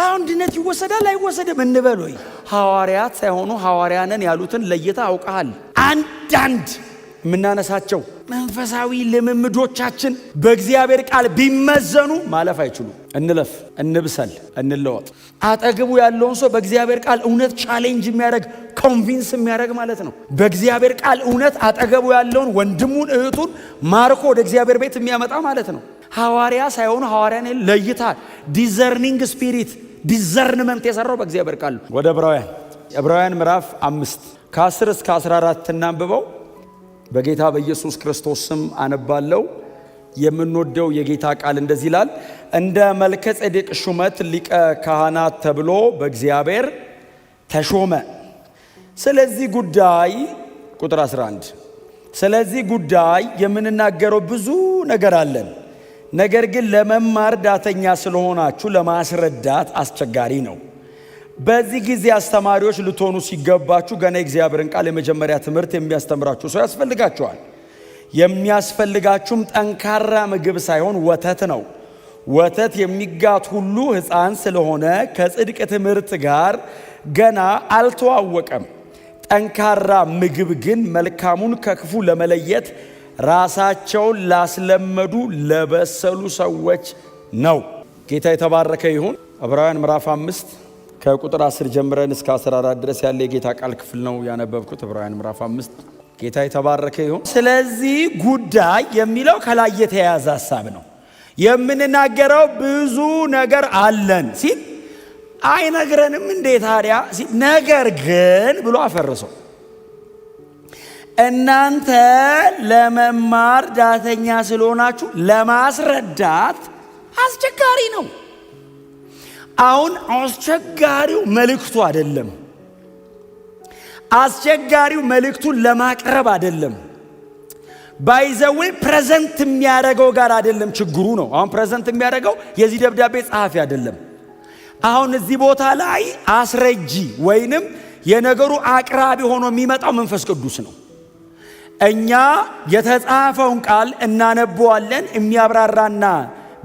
አሁን ድነት ይወሰዳል አይወሰድም እንበል ወይ? ሐዋርያት ሳይሆኑ ሐዋርያንን ያሉትን ለይታ አውቀሃል። አንዳንድ የምናነሳቸው መንፈሳዊ ልምምዶቻችን በእግዚአብሔር ቃል ቢመዘኑ ማለፍ አይችሉም። እንለፍ፣ እንብሰል፣ እንለወጥ። አጠገቡ ያለውን ሰው በእግዚአብሔር ቃል እውነት ቻሌንጅ የሚያደርግ ኮንቪንስ የሚያደርግ ማለት ነው። በእግዚአብሔር ቃል እውነት አጠገቡ ያለውን ወንድሙን እህቱን ማርኮ ወደ እግዚአብሔር ቤት የሚያመጣ ማለት ነው። ሐዋርያ ሳይሆኑ ሐዋርያን ለይታ ዲዘርኒንግ ስፒሪት ዲዘርንመንት የሰራው በእግዚአብሔር ቃል። ወደ ዕብራውያን ምዕራፍ 5 ከ10 እስከ 14 እናንብበው። በጌታ በኢየሱስ ክርስቶስ ስም አነባለሁ። የምንወደው የጌታ ቃል እንደዚህ ይላል። እንደ መልከ ጼዴቅ ሹመት ሊቀ ካህናት ተብሎ በእግዚአብሔር ተሾመ። ስለዚህ ጉዳይ ቁጥር 11 ስለዚህ ጉዳይ የምንናገረው ብዙ ነገር አለን፣ ነገር ግን ለመማር ዳተኛ ስለሆናችሁ ለማስረዳት አስቸጋሪ ነው። በዚህ ጊዜ አስተማሪዎች ልትሆኑ ሲገባችሁ ገና የእግዚአብሔርን ቃል የመጀመሪያ ትምህርት የሚያስተምራችሁ ሰው ያስፈልጋችኋል። የሚያስፈልጋችሁም ጠንካራ ምግብ ሳይሆን ወተት ነው። ወተት የሚጋት ሁሉ ሕፃን ስለሆነ ከጽድቅ ትምህርት ጋር ገና አልተዋወቀም። ጠንካራ ምግብ ግን መልካሙን ከክፉ ለመለየት ራሳቸውን ላስለመዱ ለበሰሉ ሰዎች ነው። ጌታ የተባረከ ይሁን። ዕብራውያን ምዕራፍ 5 ከቁጥር 10 ጀምረን እስከ 14 ድረስ ያለ የጌታ ቃል ክፍል ነው ያነበብኩት። ዕብራውያን ምዕራፍ 5 ጌታ የተባረከ ይሁን። ስለዚህ ጉዳይ የሚለው ከላይ የተያያዘ ሐሳብ ነው። የምንናገረው ብዙ ነገር አለን ሲል አይነግረንም እንዴ ታዲያ ሲል ነገር ግን ብሎ አፈርሰው እናንተ ለመማር ዳተኛ ስለሆናችሁ ለማስረዳት አስቸጋሪ ነው። አሁን አስቸጋሪው መልእክቱ አይደለም። አስቸጋሪው መልእክቱን ለማቅረብ አይደለም። ባይዘዌ ፕሬዘንት የሚያደርገው ጋር አይደለም ችግሩ ነው። አሁን ፕሬዘንት የሚያደርገው የዚህ ደብዳቤ ጸሐፊ አይደለም። አሁን እዚህ ቦታ ላይ አስረጂ ወይንም የነገሩ አቅራቢ ሆኖ የሚመጣው መንፈስ ቅዱስ ነው። እኛ የተጻፈውን ቃል እናነበዋለን። የሚያብራራና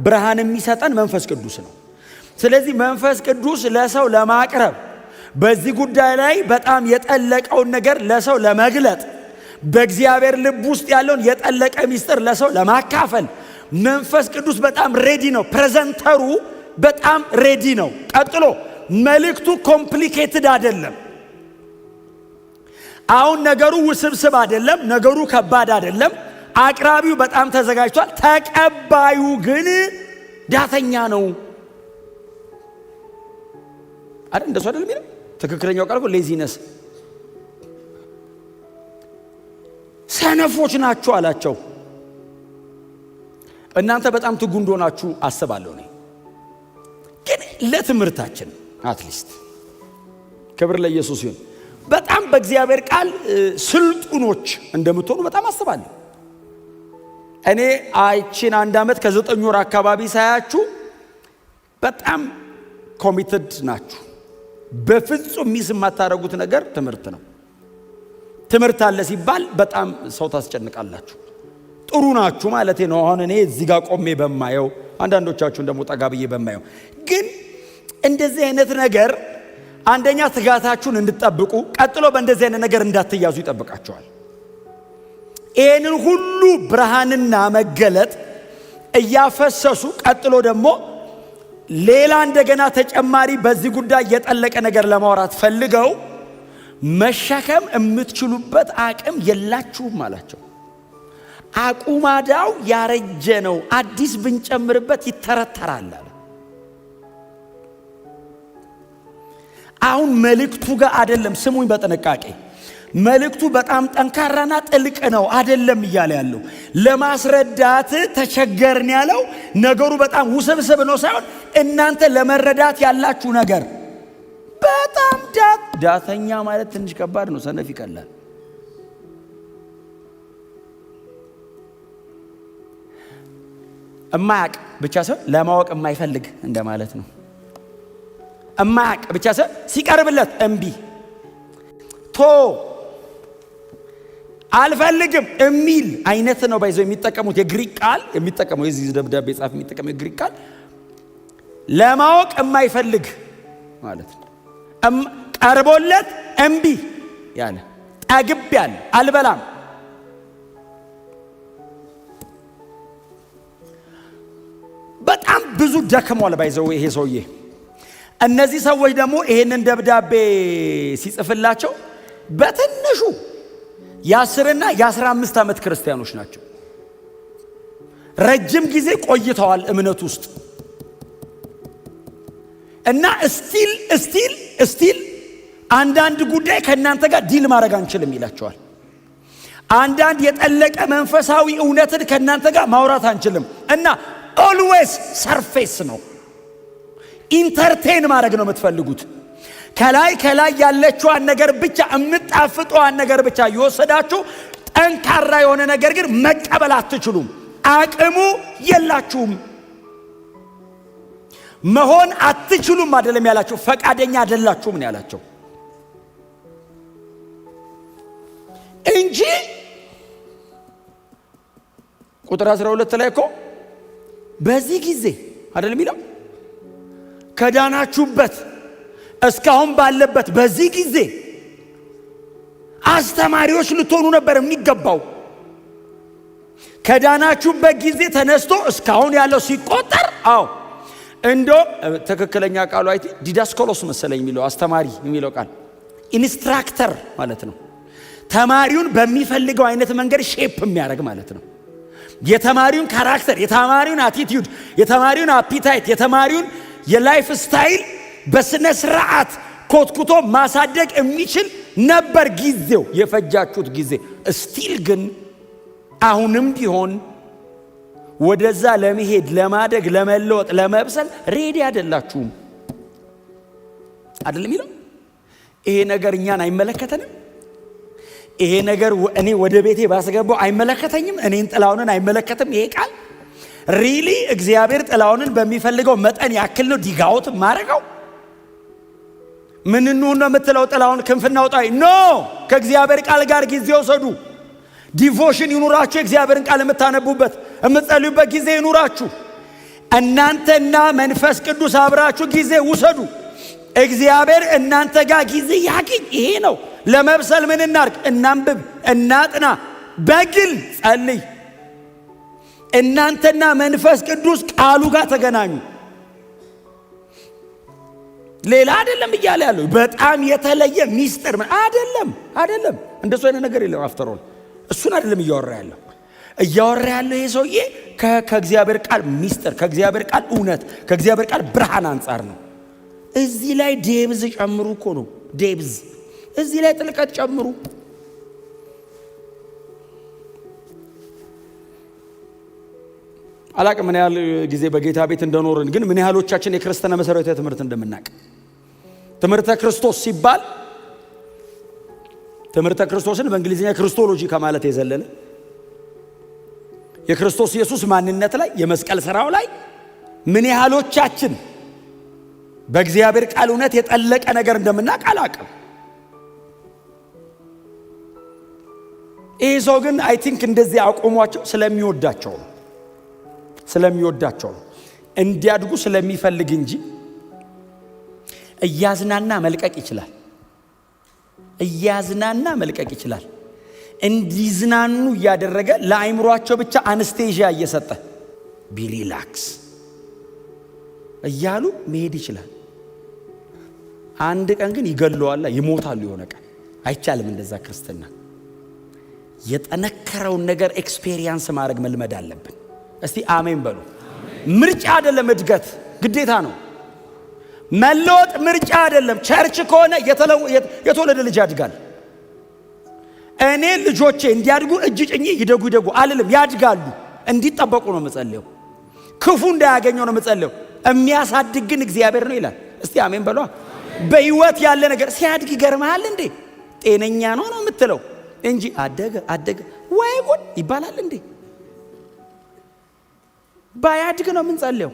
ብርሃን የሚሰጠን መንፈስ ቅዱስ ነው። ስለዚህ መንፈስ ቅዱስ ለሰው ለማቅረብ በዚህ ጉዳይ ላይ በጣም የጠለቀውን ነገር ለሰው ለመግለጥ በእግዚአብሔር ልብ ውስጥ ያለውን የጠለቀ ሚስጥር ለሰው ለማካፈል መንፈስ ቅዱስ በጣም ሬዲ ነው። ፕሬዘንተሩ በጣም ሬዲ ነው። ቀጥሎ መልእክቱ ኮምፕሊኬትድ አይደለም። አሁን ነገሩ ውስብስብ አይደለም። ነገሩ ከባድ አይደለም። አቅራቢው በጣም ተዘጋጅቷል። ተቀባዩ ግን ዳተኛ ነው አይደል? እንደሱ አይደል የሚለው ትክክለኛው ቃል እኮ ሌዚነስ፣ ሰነፎች ናችሁ አላቸው። እናንተ በጣም ትጉ እንደሆናችሁ አስባለሁ እኔ። ግን ለትምህርታችን አትሊስት ክብር ለኢየሱስ ይሁን፣ በጣም በእግዚአብሔር ቃል ስልጡኖች እንደምትሆኑ በጣም አስባለሁ። እኔ አይቺን 1 ዓመት ከ9 ወር አካባቢ ሳያችሁ በጣም ኮሚትድ ናችሁ። በፍጹም ሚስ የማታረጉት ነገር ትምህርት ነው። ትምህርት አለ ሲባል በጣም ሰው ታስጨንቃላችሁ። ጥሩ ናችሁ ማለት ነው። አሁን እኔ እዚህ ጋር ቆሜ በማየው አንዳንዶቻችሁን ደግሞ ጠጋ ብዬ በማየው ግን እንደዚህ አይነት ነገር አንደኛ ትጋታችሁን እንድትጠብቁ፣ ቀጥሎ በእንደዚህ አይነት ነገር እንዳትያዙ ይጠብቃችኋል። ይህንን ሁሉ ብርሃንና መገለጥ እያፈሰሱ ቀጥሎ ደግሞ ሌላ እንደገና ተጨማሪ በዚህ ጉዳይ የጠለቀ ነገር ለማውራት ፈልገው መሸከም የምትችሉበት አቅም የላችሁም አላቸው። አቁማዳው ያረጀ ነው፣ አዲስ ብንጨምርበት ይተረተራል አለ። አሁን መልእክቱ ጋር አይደለም፣ ስሙኝ በጥንቃቄ። መልእክቱ በጣም ጠንካራና ጥልቅ ነው አይደለም እያለ ያለው። ለማስረዳት ተቸገርን ያለው ነገሩ በጣም ውስብስብ ነው ሳይሆን እናንተ ለመረዳት ያላችሁ ነገር በጣም ዳተኛ ማለት ትንሽ ከባድ ነው፣ ሰነፍ ይቀላል። እማያቅ ብቻ ሳይሆን ለማወቅ የማይፈልግ እንደማለት ነው። እማያቅ ብቻ ሳይሆን ሲቀርብለት እምቢ ቶ አልፈልግም የሚል አይነት ነው። ባይዘው የሚጠቀሙት የግሪክ ቃል የሚጠቀመው የዚህ ደብዳቤ ጻፍ የሚጠቀመው የግሪክ ቃል ለማወቅ የማይፈልግ ማለት ነው። ቀርቦለት እምቢ ያለ ጠግቤያለሁ አልበላም። በጣም ብዙ ደክሟል ባይዘው ይሄ ሰውዬ። እነዚህ ሰዎች ደግሞ ይሄንን ደብዳቤ ሲጽፍላቸው በትንሹ የ10 እና የ15 ዓመት ክርስቲያኖች ናቸው። ረጅም ጊዜ ቆይተዋል እምነት ውስጥ እና ስቲል አንዳንድ ጉዳይ ከእናንተ ጋር ዲል ማድረግ አንችልም ይላቸዋል። አንዳንድ የጠለቀ መንፈሳዊ እውነትን ከእናንተ ጋር ማውራት አንችልም እና ኦልዌይስ ሰርፌስ ነው፣ ኢንተርቴን ማድረግ ነው የምትፈልጉት። ከላይ ያለችዋን ነገር ብቻ የምጣፍጧን ነገር ብቻ እየወሰዳችሁ ጠንካራ የሆነ ነገር ግን መቀበል አትችሉም። አቅሙ የላችሁም፣ መሆን አትችሉም አይደለም ያላቸው፣ ፈቃደኛ አይደላችሁም ነው ያላቸው እንጂ ቁጥር 12 ላይ እኮ በዚህ ጊዜ አይደለም የሚለው ከዳናችሁበት እስካሁን ባለበት በዚህ ጊዜ አስተማሪዎች ልትሆኑ ነበር የሚገባው። ከዳናችሁበት ጊዜ ተነስቶ እስካሁን ያለው ሲቆጠር እንዶ ትክክለኛ ቃሉ አይቲ ዲዳስኮሎስ መሰለኝ የሚለው አስተማሪ የሚለው ቃል ኢንስትራክተር ማለት ነው። ተማሪውን በሚፈልገው አይነት መንገድ ሼፕ የሚያደርግ ማለት ነው። የተማሪውን ካራክተር፣ የተማሪውን አቲቲዩድ፣ የተማሪውን አፒታይት፣ የተማሪውን የላይፍ ስታይል በስነ ስርዓት ኮትኩቶ ማሳደግ የሚችል ነበር ጊዜው የፈጃችሁት ጊዜ። ስቲል ግን አሁንም ቢሆን ወደዛ ለመሄድ ለማደግ ለመለወጥ ለመብሰል ሬዲ አይደላችሁም አይደለም ይለው። ይሄ ነገር እኛን አይመለከተንም። ይሄ ነገር እኔ ወደ ቤቴ ባስገባው አይመለከተኝም። እኔን ጥላውንን አይመለከትም። ይሄ ቃል ሪሊ እግዚአብሔር ጥላውንን በሚፈልገው መጠን ያክል ነው ዲጋውት ማረጋው። ምን ነው የምትለው? ጥላውን ክንፍና ውጣይ ኖ። ከእግዚአብሔር ቃል ጋር ጊዜ ወሰዱ። ዲቮሽን ይኑራችሁ። እግዚአብሔርን ቃል የምታነቡበት የምትጸልዩበት ጊዜ ይኑራችሁ። እናንተና መንፈስ ቅዱስ አብራችሁ ጊዜ ውሰዱ። እግዚአብሔር እናንተ ጋር ጊዜ ያግኝ። ይሄ ነው ለመብሰል ምን እናርግ? እናንብብ፣ እናጥና፣ በግል ጸልይ። እናንተና መንፈስ ቅዱስ ቃሉ ጋር ተገናኙ። ሌላ አይደለም እያለ ያለው በጣም የተለየ ሚስጥር አይደለም። እንደሱ አይነት ነገር የለም። አፍተሮል እሱን አይደለም እያወራ ያለው ይሄ ሰውዬ ከእግዚአብሔር ቃል ሚስጥር፣ ከእግዚአብሔር ቃል እውነት፣ ከእግዚአብሔር ቃል ብርሃን አንጻር ነው። እዚህ ላይ ዴብዝ ጨምሩ እኮ ነው። ዴብዝ እዚህ ላይ ጥልቀት ጨምሩ። አላቅም ምን ያህል ጊዜ በጌታ ቤት እንደኖርን፣ ግን ምን ያህሎቻችን የክርስትና መሰረታዊ ትምህርት እንደምናቅ። ትምህርተ ክርስቶስ ሲባል ትምህርተ ክርስቶስን በእንግሊዝኛ ክርስቶሎጂ ከማለት የዘለለ የክርስቶስ ኢየሱስ ማንነት ላይ የመስቀል ሥራው ላይ ምን ያህሎቻችን በእግዚአብሔር ቃል እውነት የጠለቀ ነገር እንደምናቅ አላቅም። ይህ ሰው ግን አይ ቲንክ እንደዚህ አቆሟቸው ስለሚወዳቸው ነው እንዲያድጉ ስለሚፈልግ እንጂ እያዝናና መልቀቅ ይችላል። እንዲዝናኑ እያደረገ ለአይምሯቸው ብቻ አንስቴዥያ እየሰጠ ቢሪላክስ እያሉ መሄድ ይችላል። አንድ ቀን ግን ይገለዋል፣ ይሞታሉ። የሆነ ቀን አይቻልም እንደዛ። ክርስትና የጠነከረውን ነገር ኤክስፔሪየንስ ማድረግ መልመድ አለብን። እስቲ አሜን በሉ። ምርጫ አይደለም፣ እድገት ግዴታ ነው። መለወጥ ምርጫ አይደለም። ቸርች ከሆነ የተወለደ ልጅ ያድጋል። እኔ ልጆቼ እንዲያድጉ እጅ ጭኜ ይደጉ አልልም። ያድጋሉ። እንዲጠበቁ ነው መጸለየው። ክፉ እንዳያገኘው ነው መጸለየው። የሚያሳድግ ግን እግዚአብሔር ነው ይላል። እስቲ አሜን በሏ። በህይወት ያለ ነገር ሲያድግ ይገርምሃል እንዴ? ጤነኛ ነው የምትለው እንጂ አደገ ወይ ጉድ ይባላል እንዴ? ባያድግ ነው የምንጸልየው።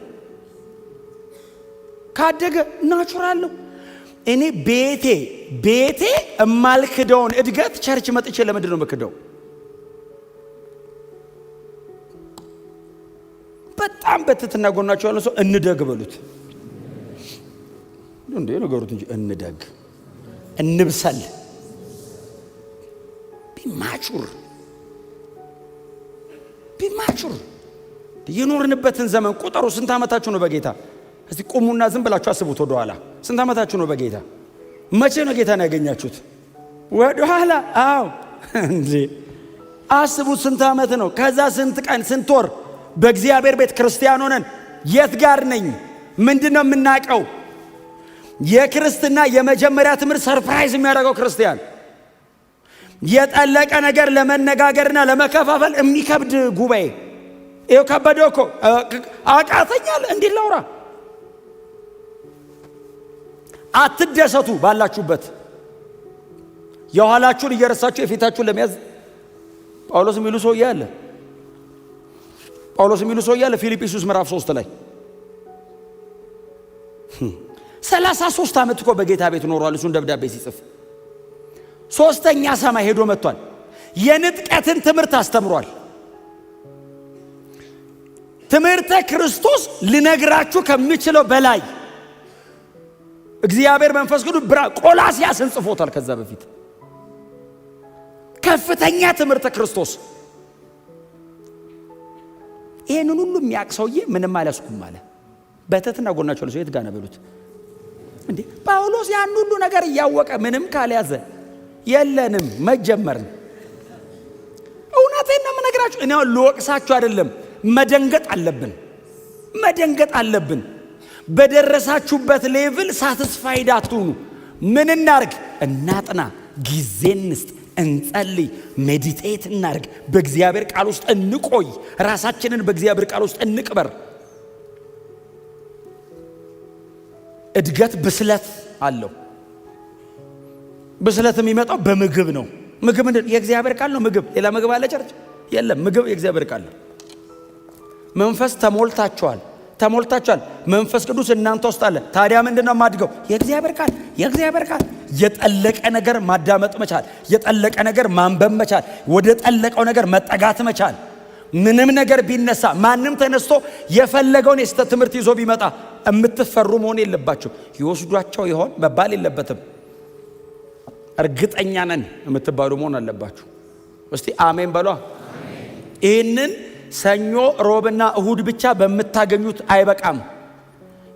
ካደገ ናቹራል ነው። እኔ ቤቴ የማልክደውን እድገት ቸርች መጥቼ ለምንድን ነው የምክደው? በጣም በትትና ጎናቸው ያለው ሰው እንደግ በሉት። እንዴ ነገሩት እንጂ እንደግ እንብሰል ቢማቹር የኖርንበትን ዘመን ቁጥሩ ስንት ዓመታችሁ ነው በጌታ? እስቲ ቁሙና ዝም ብላችሁ አስቡት ወደ ኋላ። ስንት ዓመታችሁ ነው በጌታ? መቼ ነው ጌታን ያገኛችሁት? ወደ ኋላ አዎ እንዴ አስቡት ስንት ዓመት ነው? ከዛ ስንት ቀን ስንት ወር በእግዚአብሔር ቤት ክርስቲያን ሆነን የት ጋር ነኝ? ምንድነው የምናቀው? የክርስትና የመጀመሪያ ትምህርት ሰርፕራይዝ የሚያደርገው ክርስቲያን የጠለቀ ነገር ለመነጋገርና ለመከፋፈል የሚከብድ ጉባኤ። ይኸው ከበደው እኮ አቃተኛል እንዲህ ላውራ። አትደሰቱ ባላችሁበት፣ የኋላችሁን እየረሳችሁ የፊታችሁን ለመያዝ ጳውሎስ የሚሉ ሰው ያለ ፊልጵስዩስ ምዕራፍ 3 ላይ 33 ዓመት እኮ በጌታ ቤት ኖሯል። እሱን ደብዳቤ ሲጽፍ 3ኛ ሰማይ ሄዶ መጥቷል። የንጥቀትን ትምህርት አስተምሯል። ትምህርተ ክርስቶስ ልነግራችሁ ከሚችለው በላይ እግዚአብሔር መንፈስ ቅዱስ ቆላስያስን ጽፎታል። ከዛ በፊት ከፍተኛ ትምህርተ ክርስቶስ። ይሄንን ሁሉ የሚያውቅ ሰውዬ ምንም አላስኩም አለ። በተትና ጎናቸው ለሰው የት ጋር ነው በሉት እንዴ? ጳውሎስ ያን ሁሉ ነገር እያወቀ ምንም ካልያዘ የለንም መጀመርን። እውነቴን ነው የምነግራችሁ። እኔ ልወቅሳችሁ አይደለም። መደንገጥ አለብን። በደረሳችሁበት ሌቭል ሳቲስፋይድ አትሁኑ። ምን እናርግ? እናጥና፣ ጊዜ እንስጥ፣ እንጸልይ፣ ሜዲቴት እናርግ፣ በእግዚአብሔር ቃል ውስጥ እንቆይ፣ ራሳችንን በእግዚአብሔር ቃል ውስጥ እንቅበር። እድገት ብስለት አለው። ብስለት የሚመጣው በምግብ ነው። ምግብ ምንድን? የእግዚአብሔር ቃል ነው። ምግብ ሌላ ምግብ አለ ቸርች? የለም። ምግብ የእግዚአብሔር ቃል ነው። መንፈስ ተሞልታችኋል። መንፈስ ቅዱስ እናንተ ውስጥ አለ። ታዲያ ምንድነው የማድገው? የእግዚአብሔር ቃል። የጠለቀ ነገር ማዳመጥ መቻል፣ የጠለቀ ነገር ማንበብ መቻል፣ ወደ ጠለቀው ነገር መጠጋት መቻል። ምንም ነገር ቢነሳ ማንም ተነስቶ የፈለገውን የስተት ትምህርት ይዞ ቢመጣ የምትፈሩ መሆን የለባችሁ። ይወስዷቸው ይሆን መባል የለበትም። እርግጠኛ ነን የምትባሉ መሆን አለባችሁ። እስቲ አሜን በሏ። ይህንን ሰኞ ሮብና እሁድ ብቻ በምታገኙት አይበቃም።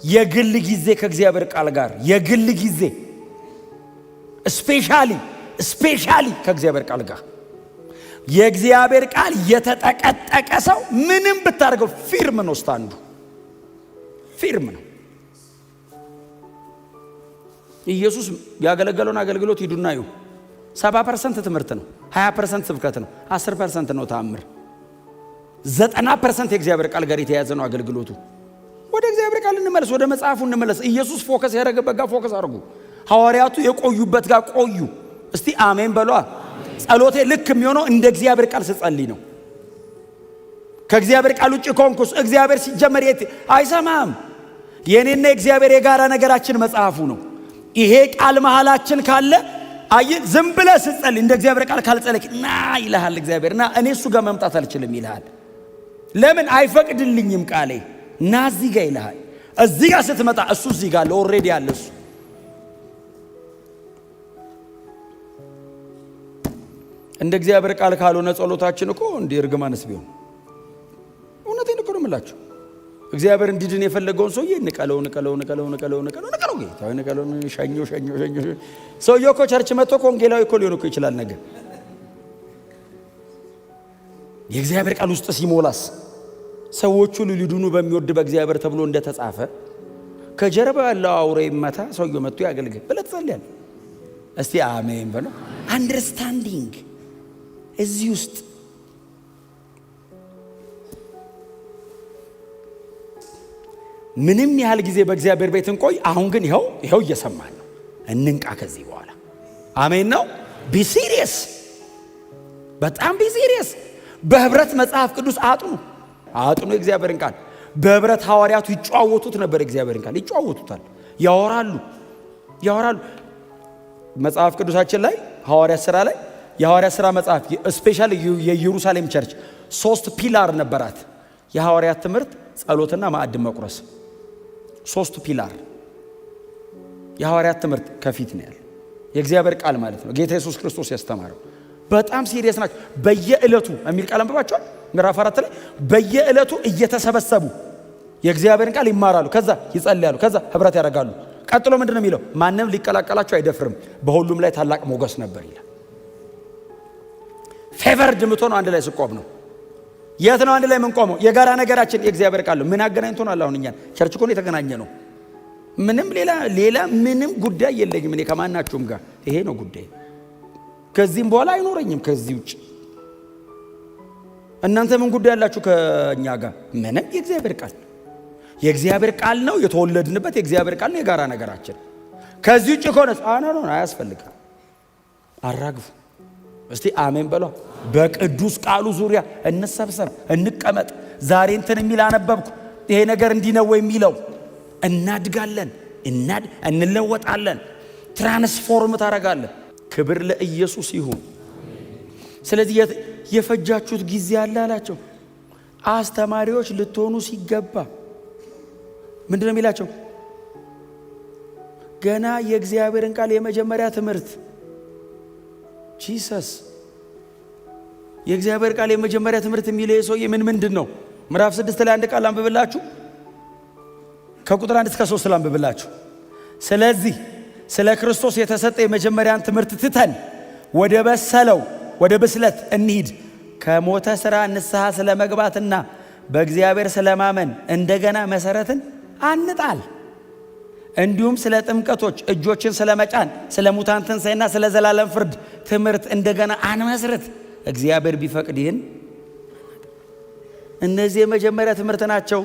የግል ጊዜ ከእግዚአብሔር ቃል ጋር የግል ጊዜ ስፔሻሊ ከእግዚአብሔር ቃል ጋር። የእግዚአብሔር ቃል የተጠቀጠቀ ሰው ምንም ብታደርገው ፊርም ነው። ስታንዱ ፊርም ነው። ኢየሱስ ያገለገለውን አገልግሎት ሂዱና እዩ። 70% ትምህርት ነው፣ 20% ስብከት ነው፣ 10% ነው ተአምር። 90% የእግዚአብሔር ቃል ጋር የተያዘ ነው አገልግሎቱ። ወደ እግዚአብሔር ቃል እንመለስ፣ ወደ መጽሐፉ እንመለስ። ኢየሱስ ፎከስ ያደረገበት ጋር ፎከስ አድርጉ። ሐዋርያቱ የቆዩበት ጋር ቆዩ። እስቲ አሜን በሏ። ጸሎቴ ልክ የሚሆነው እንደ እግዚአብሔር ቃል ስጸልይ ነው። ከእግዚአብሔር ቃል ውጭ ኮንኩስ እግዚአብሔር ሲጀመር አይሰማም። የኔና የእግዚአብሔር የጋራ ነገራችን መጽሐፉ ነው። ይሄ ቃል መሃላችን ካለ አይ ዝም ብለህ ስትጸልይ እንደ እግዚአብሔር ቃል ካልጸለይክ ና ይልሃል እግዚአብሔር። ና እኔ እሱ ጋር መምጣት አልችልም ይልሃል። ለምን? አይፈቅድልኝም ቃሌ። ና እዚህ ጋር ይልሃል። እዚህ ጋር ስትመጣ እሱ እዚህ ጋር ኦልሬዲ አለ እሱ። እንደ እግዚአብሔር ቃል ካልሆነ ጸሎታችን እኮ እንደ እርግማንስ ቢሆን እውነቴን እኮ ነው የምላችሁ። እግዚአብሔር እንዲድን የፈለገውን ሰውዬ ንቀለው ሸኞ። ሰውዬው እኮ ቸርች መጥቶ ወንጌላዊ እኮ ሊሆን እኮ ይችላል ነገ። የእግዚአብሔር ቃል ውስጥ ሲሞላስ ሰዎቹ ሊድኑ በሚወድ በእግዚአብሔር ተብሎ እንደተጻፈ ከጀርባ ያለው አውሬ ይመታ፣ ሰውዬው መጥቶ ያገልግል ብለህ ትጸልያለህ። እስቲ አሜን በለው። አንደርስታንዲንግ እዚህ ውስጥ ምንም ያህል ጊዜ በእግዚአብሔር ቤት እንቆይ። አሁን ግን ይኸው እየሰማን ነው። እንንቃ ከዚህ በኋላ አሜን ነው። ቢ ሲሪየስ፣ በጣም ቢ ሲሪየስ። በህብረት መጽሐፍ ቅዱስ አጥኑ የእግዚአብሔርን ቃል። በህብረት ሐዋርያቱ ይጫወቱት ነበር። እግዚአብሔርን ቃል ይጫወቱታል፣ ያወራሉ። መጽሐፍ ቅዱሳችን ላይ የሐዋርያት ሥራ መጽሐፍ ስፔሻሊ የኢየሩሳሌም ቸርች 3 ፒላር ነበራት። የሐዋርያት ትምህርት፣ ጸሎትና ማዕድ መቁረስ 3 ፒላር። የሐዋርያት ትምህርት ከፊት ነው ያለው። የእግዚአብሔር ቃል ማለት ነው። ጌታ ኢየሱስ ክርስቶስ ያስተማረው በጣም ሲሪየስ ናቸው። በየዕለቱ የሚል ቃል አንብባችኋል። ምዕራፍ 4 ላይ በየዕለቱ እየተሰበሰቡ የእግዚአብሔርን ቃል ይማራሉ፣ ከዛ ይጸልያሉ፣ ከዛ ህብረት ያደርጋሉ። ቀጥሎ ምንድነው የሚለው? ማንም ሊቀላቀላቸው አይደፍርም፣ በሁሉም ላይ ታላቅ ሞገስ ነበር ይላል። ፌቨርድ ምትሆነው አንድ ላይ ስቆም ነው። የት ነው አንድ ላይ የምንቆመው? የጋራ ነገራችን የእግዚአብሔር ቃል ነው። ምን አገናኝቶናል? አሁን እኛን ቸርች እኮ ነው የተገናኘ ነው። ምንም ሌላ ምንም ጉዳይ የለኝም እኔ ከማናችሁም ጋር። ይሄ ነው ጉዳይ። ከዚህም በኋላ አይኖረኝም ከዚህ ውጭ። እናንተ ምን ጉዳይ ያላችሁ ከኛ ጋር? ምንም። የእግዚአብሔር ቃል ነው የተወለድንበት፣ የእግዚአብሔር ቃል ነው የጋራ ነገራችን። ከዚህ ውጭ ከሆነ ነው አያስፈልግም። አራግፉ እስቲ አሜን በሏ። በቅዱስ ቃሉ ዙሪያ እንሰብሰብ፣ እንቀመጥ። ዛሬ እንትን የሚል አነበብኩ፣ ይሄ ነገር እንዲህ ነው የሚለው እናድጋለን፣ እንለወጣለን፣ ትራንስፎርም ታደርጋለን። ክብር ለኢየሱስ ይሁን። ስለዚህ የፈጃችሁት ጊዜ አለ አላቸው። አስተማሪዎች ልትሆኑ ሲገባ ምንድነው የሚላቸው? ገና የእግዚአብሔርን ቃል የመጀመሪያ ትምህርት ጂሰስ የእግዚአብሔር ቃል የመጀመሪያ ትምህርት የሚለው ሰውዬ ምንድን ነው? ምዕራፍ 6 ላይ አንድ ቃል አንብብላችሁ ከቁጥር 1 እስከ 3 አንብብላችሁ። ስለዚህ ስለ ክርስቶስ የተሰጠ የመጀመሪያን ትምህርት ትተን ወደ በሰለው ወደ ብስለት እንሂድ። ከሞተ ሥራ ንስሐ ስለ መግባትና በእግዚአብሔር ስለማመን እንደገና መሰረትን አንጣል። እንዲሁም ስለ ጥምቀቶች፣ እጆችን ስለ መጫን፣ ስለ ሙታን ትንሣኤና ስለ ዘላለም ፍርድ ትምህርት እንደገና አንመስርት። እግዚአብሔር ቢፈቅድ ይህን እነዚህ የመጀመሪያ ትምህርት ናቸው።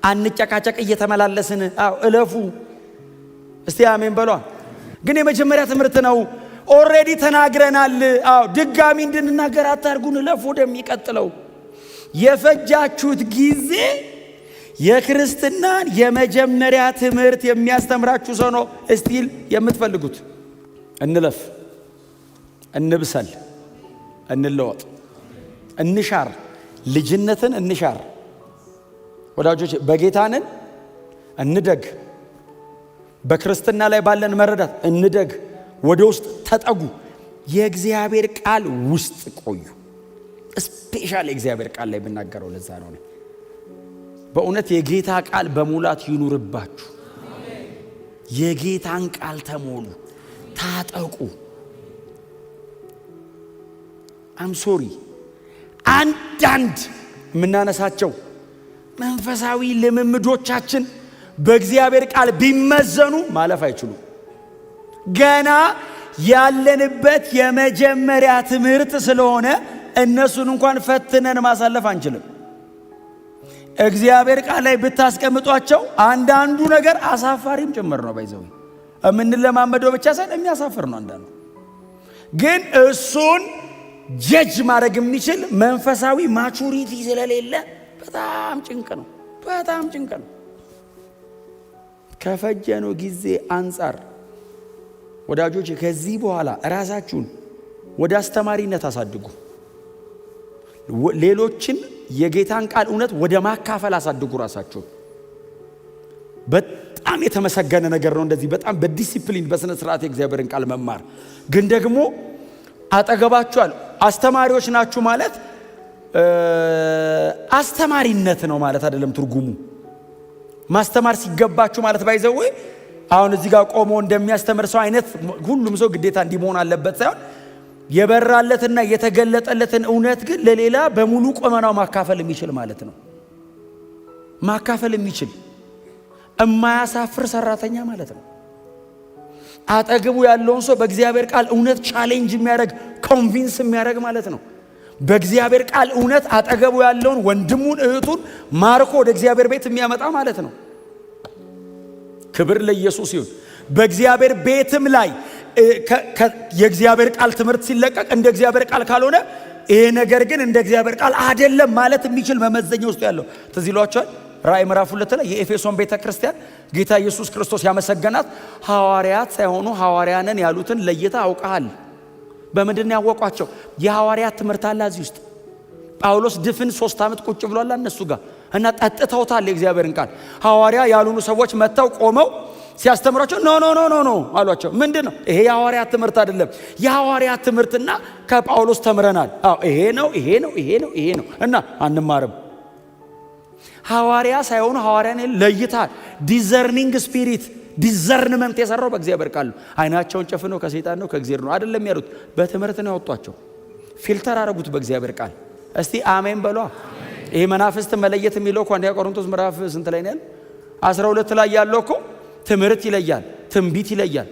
አንጨቃጨቅ እየተመላለስን እለፉ። እስቲ አሜን በሏ። ግን የመጀመሪያ ትምህርት ነው። ኦልሬዲ ተናግረናል። ድጋሚ እንድንናገር አታርጉን። እለፉ ወደሚቀጥለው። የፈጃችሁት ጊዜ የክርስትናን የመጀመሪያ ትምህርት የሚያስተምራችሁ ሰው ነው እስቲል የምትፈልጉት። እንለፍ፣ እንብሰል፣ እንለወጥ፣ እንሻር፣ ልጅነትን እንሻር። ወዳጆች በጌታንን እንደግ፣ በክርስትና ላይ ባለን መረዳት እንደግ፣ ወደ ውስጥ ተጠጉ፣ የእግዚአብሔር ቃል ውስጥ ቆዩ። ስፔሻል የእግዚአብሔር ቃል ላይ ብናገረው ለዛ ነው። በእውነት የጌታ ቃል በሙላት ይኑርባችሁ። የጌታን ቃል ተሞሉ፣ ታጠቁ። ሶሪ አንዳንድ የምናነሳቸው መንፈሳዊ ልምምዶቻችን በእግዚአብሔር ቃል ቢመዘኑ ማለፍ አይችሉም። ገና ያለንበት የመጀመሪያ ትምህርት ስለሆነ እነሱን እንኳን ፈትነን ማሳለፍ አንችልም። እግዚአብሔር ቃል ላይ ብታስቀምጧቸው አንዳንዱ ነገር አሳፋሪም ጭምር ነው። ባይዘው የምንለማመደው ብቻ ሳይሆን የሚያሳፍር ነው አንዳንዱ። ግን እሱን ጀጅ ማድረግ የሚችል መንፈሳዊ ማቹሪቲ ስለሌለ በጣም ጭንቅ ነው። ከፈጀነው ጊዜ አንጻር ወዳጆች ከዚህ በኋላ ራሳችሁን ወደ አስተማሪነት አሳድጉ። ሌሎችን የጌታን ቃል እውነት ወደ ማካፈል አሳድጉ ራሳችሁን። በጣም የተመሰገነ ነገር ነው እንደዚህ በጣም በዲሲፕሊን በስነ ስርዓት የእግዚአብሔርን ቃል መማር። ግን ደግሞ አጠገባችኋል አስተማሪዎች ናችሁ ማለት አስተማሪነት ነው ማለት አይደለም ትርጉሙ። ማስተማር ሲገባችሁ ማለት ባይዘው አሁን እዚህ ጋር ቆሞ እንደሚያስተምር ሰው አይነት ሁሉም ሰው ግዴታ እንዲሆን አለበት ሳይሆን የበራለትና የተገለጠለትን እውነት ግን ለሌላ በሙሉ ቆመናው ማካፈል የሚችል ማለት ነው። ማካፈል የሚችል የማያሳፍር ሰራተኛ ማለት ነው። አጠገቡ ያለውን ሰው በእግዚአብሔር ቃል እውነት ቻሌንጅ የሚያደርግ ኮንቪንስ የሚያደርግ ማለት ነው። በእግዚአብሔር ቃል እውነት አጠገቡ ያለውን ወንድሙን እህቱን ማርኮ ወደ እግዚአብሔር ቤት የሚያመጣ ማለት ነው። ክብር ለኢየሱስ ይሁን። በእግዚአብሔር ቤትም ላይ የእግዚአብሔር ቃል ትምህርት ሲለቀቅ እንደ እግዚአብሔር ቃል ካልሆነ ይሄ ነገር ግን እንደ እግዚአብሔር ቃል አይደለም ማለት የሚችል መመዘኛ ውስጥ ያለው ትዝ ይሏቸዋል። ራእይ ምዕራፍ 2 ላይ የኤፌሶን ቤተክርስቲያን ጌታ ኢየሱስ ክርስቶስ ያመሰገናት ሐዋርያት ሳይሆኑ ሐዋርያንን ያሉትን ለይታ አውቀሃል። በምንድን ነው ያወቋቸው? የሐዋርያት ትምህርት አለ እዚህ ውስጥ። ጳውሎስ ድፍን 3 ዓመት ቁጭ ብሏል እነሱ ጋር እና ጠጥተውታል የእግዚአብሔርን ቃል። ሐዋርያ ያሉኑ ሰዎች መጥተው ቆመው ሲያስተምሯቸው ኖ ኖ ኖ ኖ ኖ አሏቸው። ምንድነው ይሄ? የሐዋርያት ትምህርት አይደለም። የሐዋርያት ትምህርትና ከጳውሎስ ተምረናል። አዎ ይሄ ነው ይሄ ነው ይሄ ነው ይሄ ነው እና አንማርም። ሐዋርያ ሳይሆኑ ሐዋርያን ለይታል። ዲዘርኒንግ ስፒሪት ዲዘርንመንት የሰራው በእግዚአብሔር ቃል ነው። አይናቸውን ጨፍነው ከሰይጣን ነው ከእግዚአብሔር ነው አይደለም ያሉት፣ በትምህርት ነው ያወጧቸው። ፊልተር አረጉት በእግዚአብሔር ቃል። እስቲ አሜን በሏ። ይሄ መናፍስት መለየት የሚለው እኮ አንደኛ ቆሮንቶስ ምዕራፍ ስንት ላይ ነው ያለው? 12 ላይ ያለው እኮ ትምህርት ይለያል፣ ትንቢት ይለያል።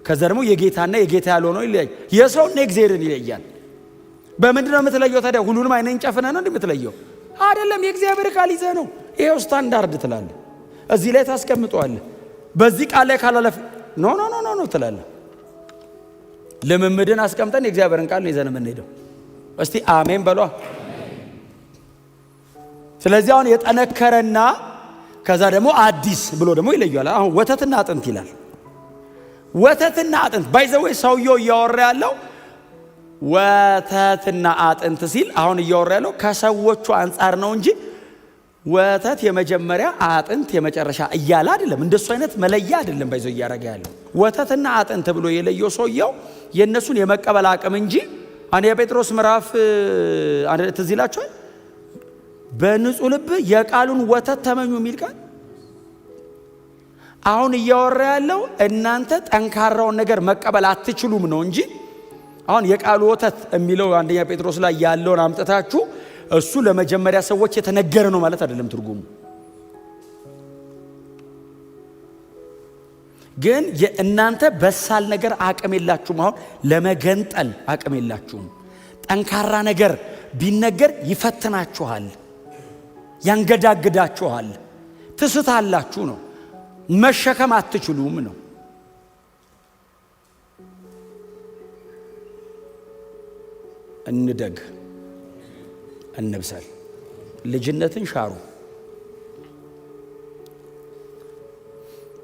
ከዛ ደግሞ የጌታና የጌታ ያልሆነው ይለያል፣ የሰውና የእግዚአብሔርን ይለያል። በምንድን ነው የምትለየው ታዲያ? ሁሉንም አይነን ጨፍነህ ነው እንደምትለየው አይደለም። የእግዚአብሔር ቃል ይዘህ ነው። ይሄው ስታንዳርድ ትላለህ፣ እዚህ ላይ ታስቀምጠዋለህ። በዚህ ቃል ላይ ካላለፍ ኖ ኖ ኖ ኖ ትላለህ። ልምምድን አስቀምጠን የእግዚአብሔርን ቃል ነው ይዘን የምንሄደው። እስቲ አሜን በሏ። ስለዚህ አሁን የጠነከረና ከዛ ደግሞ አዲስ ብሎ ደግሞ ይለያል። አሁን ወተትና አጥንት ይላል። ወተትና አጥንት ባይዘዌ ሰውየው እያወራ ያለው ወተትና አጥንት ሲል አሁን እያወራ ያለው ከሰዎቹ አንጻር ነው እንጂ ወተት የመጀመሪያ አጥንት የመጨረሻ እያለ አይደለም። እንደሱ አይነት መለያ አይደለም ባይዘው እያረጋ ያለው። ወተትና አጥንት ብሎ የለየው ሰውየው የነሱን የመቀበል አቅም እንጂ አንደኛ ጴጥሮስ ምዕራፍ አንድ ትዝ ይላችኋል። በንጹህ ልብ የቃሉን ወተት ተመኙ የሚል ቃል አሁን እያወራ ያለው እናንተ ጠንካራውን ነገር መቀበል አትችሉም ነው እንጂ አሁን የቃሉ ወተት የሚለው አንደኛ ጴጥሮስ ላይ ያለውን አምጥታችሁ እሱ ለመጀመሪያ ሰዎች የተነገረ ነው ማለት አይደለም ትርጉሙ። ግን የእናንተ በሳል ነገር አቅም የላችሁም። አሁን ለመገንጠል አቅም የላችሁም። ጠንካራ ነገር ቢነገር ይፈትናችኋል፣ ያንገዳግዳችኋል፣ ትስታላችሁ ነው። መሸከም አትችሉም ነው። እንደግ እንብሰል። ልጅነትን ሻሩ።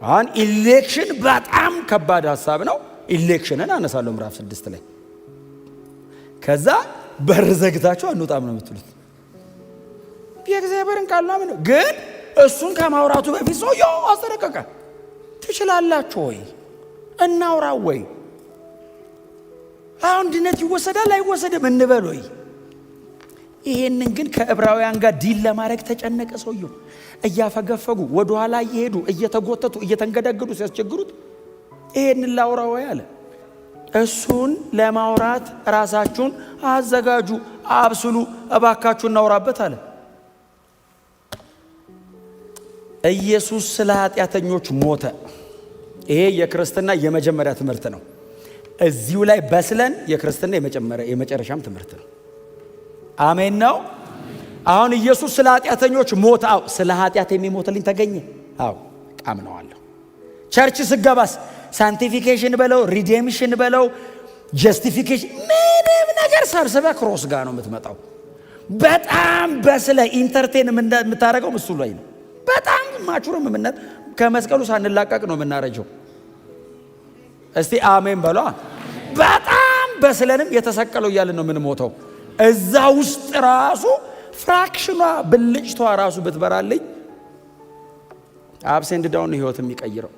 አሁን ኢሌክሽን በጣም ከባድ ሐሳብ ነው። ኢሌክሽንን አነሳለሁ ምዕራፍ 6 ላይ። ከዛ በር ዘግታችሁ አንወጣም ነው የምትሉት። የእግዚአብሔርን ቃል ነው ግን እሱን ከማውራቱ በፊት ሰውየው አስጠነቀቀ። ትችላላችሁ ወይ? እናውራ ወይ? አሁን ድነት ይወሰዳል አይወሰድም እንበል ወይ? ይሄንን ግን ከዕብራውያን ጋር ዲል ለማድረግ ተጨነቀ ሰውየው። እያፈገፈጉ ወደ ኋላ እየሄዱ እየተጎተቱ እየተንገዳገዱ ሲያስቸግሩት ይሄንን ላውራ ወይ አለ። እሱን ለማውራት ራሳችሁን አዘጋጁ፣ አብስሉ፣ እባካችሁ እናውራበት አለ። ኢየሱስ ስለ ኃጢአተኞች ሞተ። ይሄ የክርስትና የመጀመሪያ ትምህርት ነው። እዚሁ ላይ በስለን የክርስትና የመጨረሻም ትምህርት ነው። አሜን ነው። አሁን ኢየሱስ ስለ ኃጢአተኞች ሞተ። አዎ ስለ ኃጢአት የሚሞትልኝ ተገኘ። አዎ አምነዋለሁ። ቸርች ስገባስ ሳንቲፊኬሽን በለው ሪዴምሽን በለው ጀስቲፊኬሽን ምንም ነገር ሰብስበ ክሮስ ጋር ነው የምትመጣው። በጣም በስለ ኢንተርቴን የምታደርገው ምስሉ ላይ ነው። በጣም ማቹር ምንነት ከመስቀሉ ሳንላቀቅ ነው የምናረጀው። እስቲ አሜን በሏ። በጣም በስለንም የተሰቀለው እያልን ነው የምንሞተው። እዛ ውስጥ ራሱ ፍራክሽኗ ብልጭቷ ራሱ ብትበራልኝ አብሴንድ ዳውን ህይወት የሚቀይረው